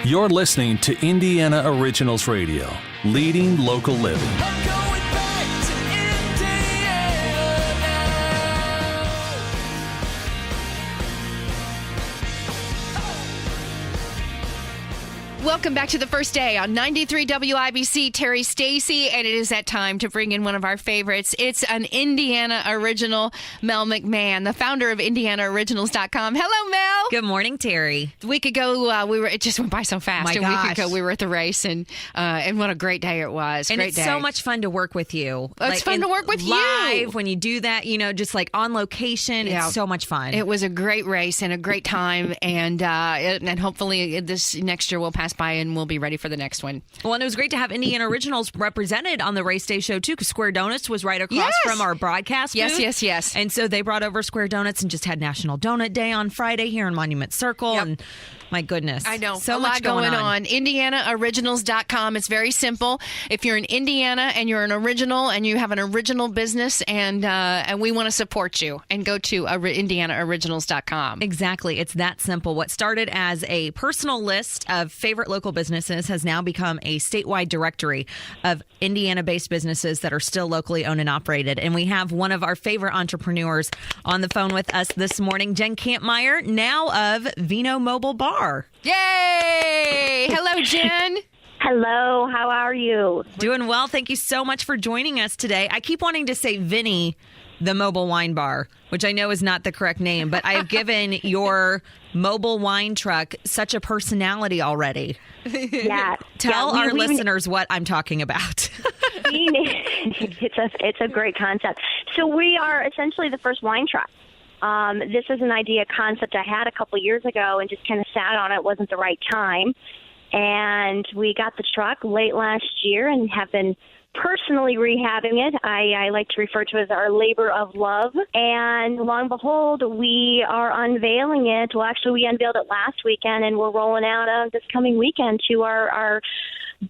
You're listening to Indiana Originals Radio, leading local living. I'm going back to Indiana now. Welcome back to the first day on 93 WIBC. Terry Stacy, and it is that time to bring in one of our favorites. It's an Indiana original, Mel McMahon, the founder of IndianaOriginals.com. Hello, Mel. Good morning, Terry. A week ago, it just went by so fast. My a week gosh. ago, we were at the race, and what a great day it was. And Great it's day. so much fun to work with you. It's fun to work with you. Live, when you do that, just like on location, Yeah. it's so much fun. It was a great race and a great time, and hopefully this next year will pass by and we'll be ready for the next one. Well, and it was great to have Indiana Originals represented on the race day show, too, because Square Donuts was right across Yes. from our broadcast booth. Yes. And so they brought over Square Donuts and just had National Donut Day on Friday here in Monument Circle. Yep. And my goodness. I know. So a much lot going on. IndianaOriginals.com. It's very simple. If you're in Indiana and you're an original and you have an original business and we want to support you, and go to IndianaOriginals.com. Exactly. It's that simple. What started as a personal list of favorite local businesses has now become a statewide directory of Indiana-based businesses that are still locally owned and operated. And we have one of our favorite entrepreneurs on the phone with us this morning, Jenn Kampmier, now of Vino Mobile Bar. Yay! Hello, Jen. Hello, how are you? Doing well. Thank you so much for joining us today. I keep wanting to say Vinny, the mobile wine bar, which I know is not the correct name, but I've given your mobile wine truck such a personality already. Yeah. Tell our listeners what I'm talking about. It's a great concept. So we are essentially the first wine truck. This is an idea concept I had a couple years ago and just kind of sat on it. It wasn't the right time. And we got the truck late last year and have been personally rehabbing it. I like to refer to it as our labor of love. And lo and behold, we are unveiling it. Well, actually, we unveiled it last weekend, and we're rolling out this coming weekend to our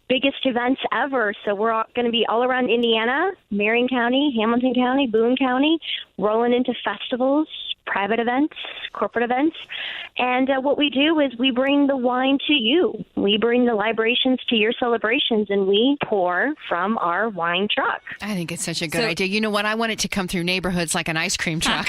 biggest events ever. So we're going to be all around Indiana, Marion County, Hamilton County, Boone County, rolling into festivals, private events, corporate events. And what we do is we bring the wine to you. We bring the libations to your celebrations, and we pour from our wine truck. I think it's such a good idea. You know what? I want it to come through neighborhoods like an ice cream truck.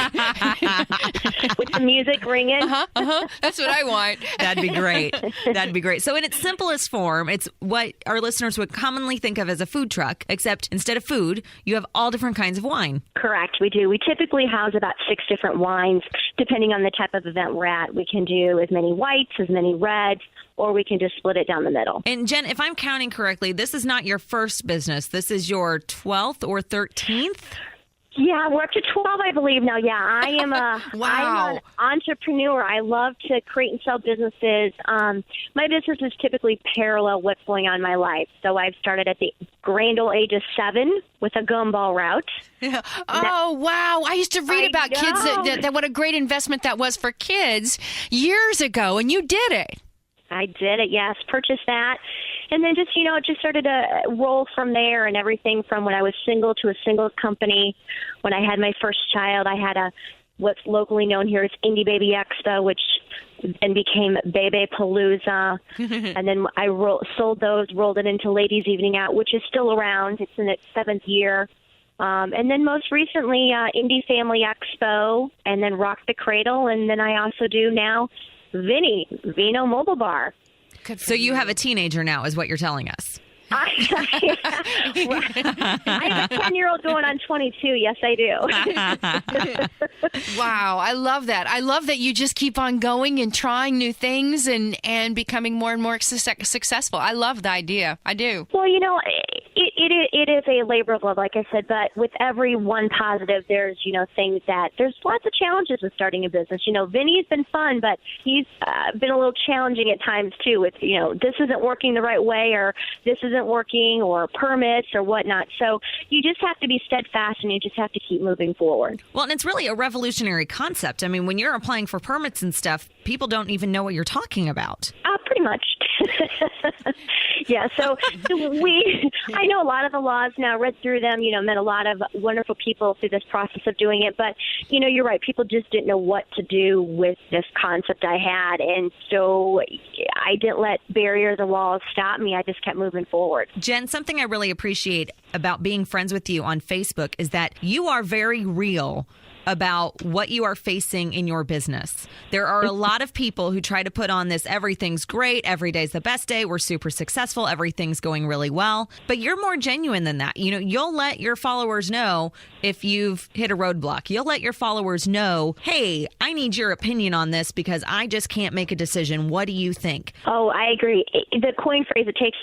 With the music ringing. That's what I want. That'd be great. That'd be great. So in its simplest form, it's what our listeners would commonly think of as a food truck, except instead of food, you have all different kinds of wine. Correct, we do. We typically house about 6 different wines, depending on the type of event we're at. We can do as many whites, as many reds, or we can just split it down the middle. And Jen, if I'm counting correctly, this is not your first business. This is your 12th or 13th? Yeah, we're up to 12, I believe now. Yeah, I am I'm an entrepreneur. I love to create and sell businesses. My businesses typically parallel what's going on in my life. So I've started at the grand old age of 7 with a gumball route. Yeah. Oh, wow. I used to read about kids that what a great investment that was for kids years ago, and you did it. I did it, yes. Purchased that. And then just, it just started to roll from there, and everything from when I was single to a single company. When I had my first child, I had what's locally known here as Indie Baby Expo, which then became Bebe Palooza. And then I sold those, rolled it into Ladies Evening Out, which is still around. It's in its 7th year. And then most recently, Indie Family Expo, and then Rock the Cradle. And then I also do now Vinny, Vino Mobile Bar. So you have a teenager now, is what you're telling us. I have a 10-year-old going on 22. Yes, I do. Wow. I love that. I love that you just keep on going and trying new things and becoming more and more successful. I love the idea. I do. Well, it is a labor of love, like I said, but with every one positive, there's, things there's lots of challenges with starting a business. Vinny's been fun, but he's been a little challenging at times, too, with, this isn't working the right way, or this isn't working, or permits or whatnot. So you just have to be steadfast, and you just have to keep moving forward. Well, and it's really a revolutionary concept. I mean, when you're applying for permits and stuff, people don't even know what you're talking about. Pretty much. Yeah, so I know a lot of the laws now, read through them, met a lot of wonderful people through this process of doing it. But, you're right. People just didn't know what to do with this concept I had. And so I didn't let barriers or walls stop me. I just kept moving forward. Jenn, something I really appreciate about being friends with you on Facebook is that you are very real about what you are facing in your business. There are a lot of people who try to put on this everything's great, every day's the best day, we're super successful, everything's going really well. But you're more genuine than that. You'll let your followers know if you've hit a roadblock. You'll let your followers know, hey, I need your opinion on this because I just can't make a decision. What do you think? Oh, I agree. The coin phrase, it takes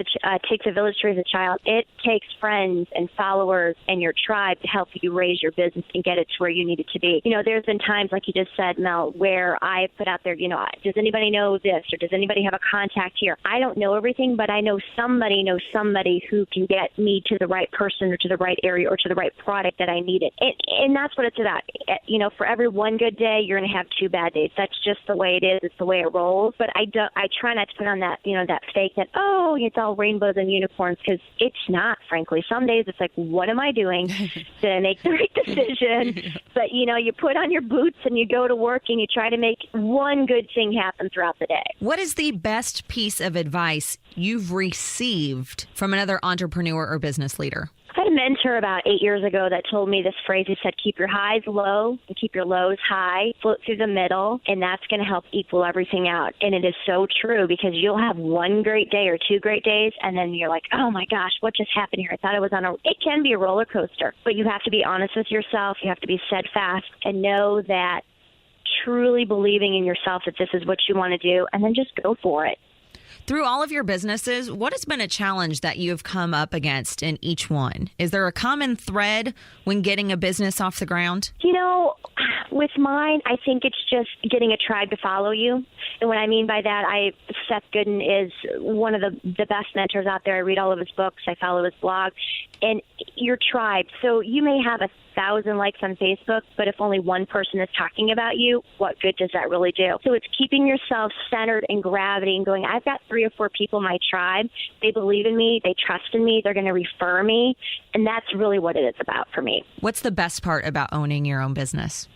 a village to raise a child. It takes friends and followers and your tribe to help you raise your business and get it to where you need it to be. There's been times, like you just said, Mel, where I put out there, does anybody know this, or does anybody have a contact here? I don't know everything, but I know somebody knows somebody who can get me to the right person or to the right area or to the right product that I needed. And that's what it's about. For every one good day, you're going to have two bad days. That's just the way it is. It's the way it rolls. But I try not to put on that, that fake that, it's all rainbows and unicorns, because it's not, frankly. Some days it's like, what am I doing? Did I make the right decision? But, you put on your boots and you go to work and you try to make one good thing happen throughout the day. What is the best piece of advice you've received from another entrepreneur or business leader? I had a mentor about 8 years ago that told me this phrase. He said, keep your highs low and keep your lows high, float through the middle, and that's going to help equal everything out. And it is so true, because you'll have one great day or two great days, and then you're like, oh my gosh, what just happened here? I thought I was it can be a roller coaster, but you have to be honest with yourself. You have to be steadfast and know that truly believing in yourself that this is what you want to do, and then just go for it. Through all of your businesses, what has been a challenge that you've come up against in each one? Is there a common thread when getting a business off the ground? With mine, I think it's just getting a tribe to follow you. And what I mean by that, Seth Godin is one of the best mentors out there. I read all of his books. I follow his blog. And your tribe. So you may have 1,000 likes on Facebook, but if only one person is talking about you, what good does that really do? So it's keeping yourself centered in gravity and going, I've got 3 or 4 people in my tribe. They believe in me. They trust in me. They're going to refer me. And that's really what it is about for me. What's the best part about owning your own business?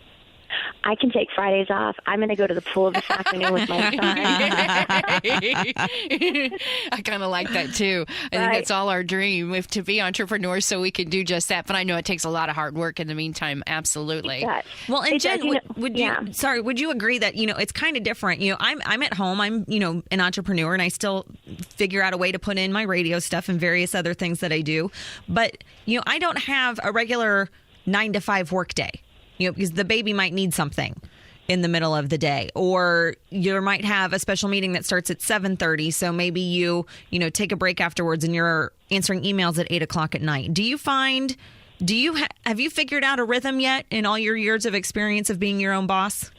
I can take Fridays off. I'm going to go to the pool this afternoon with my son. I kind of like that too. I think that's all our dream, to be entrepreneurs, so we can do just that. But I know it takes a lot of hard work in the meantime. Absolutely. Well, and Jenn, would you agree that, it's kind of different? I'm at home. I'm, an entrepreneur, and I still figure out a way to put in my radio stuff and various other things that I do. But, I don't have a regular 9-to-5 work day. Because the baby might need something in the middle of the day, or you might have a special meeting that starts at 7:30. So maybe you take a break afterwards and you're answering emails at 8:00 at night. Have you figured out a rhythm yet in all your years of experience of being your own boss?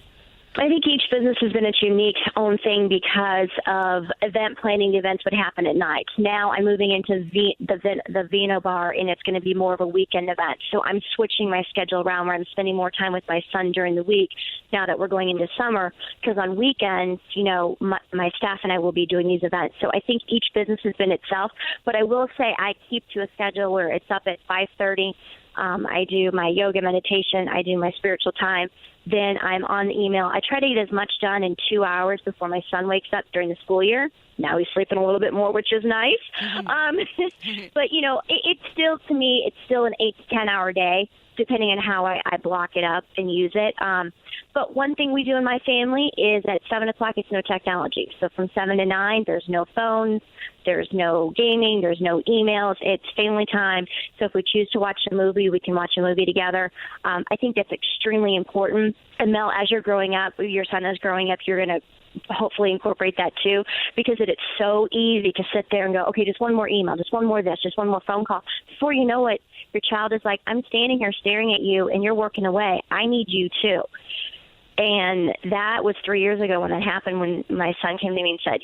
I think each business has been its unique own thing because of event planning. The events would happen at night. Now I'm moving into the Vino bar, and it's going to be more of a weekend event. So I'm switching my schedule around where I'm spending more time with my son during the week now that we're going into summer, because on weekends, my staff and I will be doing these events. So I think each business has been itself. But I will say I keep to a schedule where it's up at 5:30. I do my yoga meditation. I do my spiritual time. Then I'm on the email. I try to get as much done in 2 hours before my son wakes up during the school year. Now he's sleeping a little bit more, which is nice. But, it's still, to me, it's still an 8 to 10 hour day, depending on how I block it up and use it. But one thing we do in my family is at 7 o'clock, it's no technology. So from 7 to 9, there's no phones, there's no gaming, there's no emails. It's family time. So if we choose to watch a movie, we can watch a movie together. I think that's extremely important. And Mel, as you're growing up, your son is growing up, you're going to hopefully incorporate that too, because it is so easy to sit there and go, okay, just one more email, just one more this, just one more phone call. Before you know it, your child is like, I'm standing here staring at you and you're working away. I need you too. And that was 3 years ago when that happened, when my son came to me and said,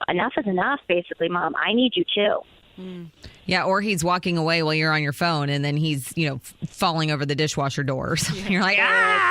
enough is enough, basically, Mom. I need you too. Yeah, or he's walking away while you're on your phone, and then he's, falling over the dishwasher door. So you're like, ah!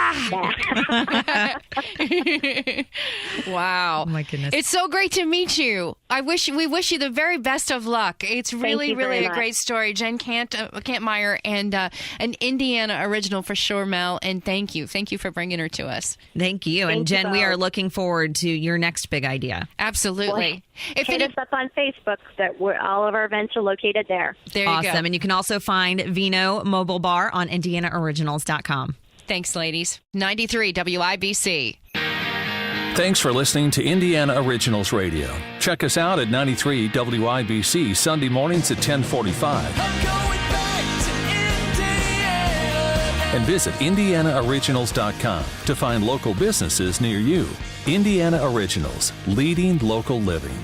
Wow. Oh, my goodness. It's so great to meet you. We wish you the very best of luck. It's really, you very really a much. great story. Jenn Kampmier, and an Indiana original for sure, Mel. And thank you. Thank you for bringing her to us. Thank you. And Thank you Jen, we both. are looking forward to your next big idea. Absolutely. Hit us up on Facebook. All of our events are located there. There you Awesome. go. And you can also find Vino Mobile Bar on IndianaOriginals.com. Thanks, ladies. 93 WIBC. Thanks for listening to Indiana Originals Radio. Check us out at 93 WIBC Sunday mornings at 10:45. I'm going back to Indiana. And visit IndianaOriginals.com to find local businesses near you. Indiana Originals, leading local living.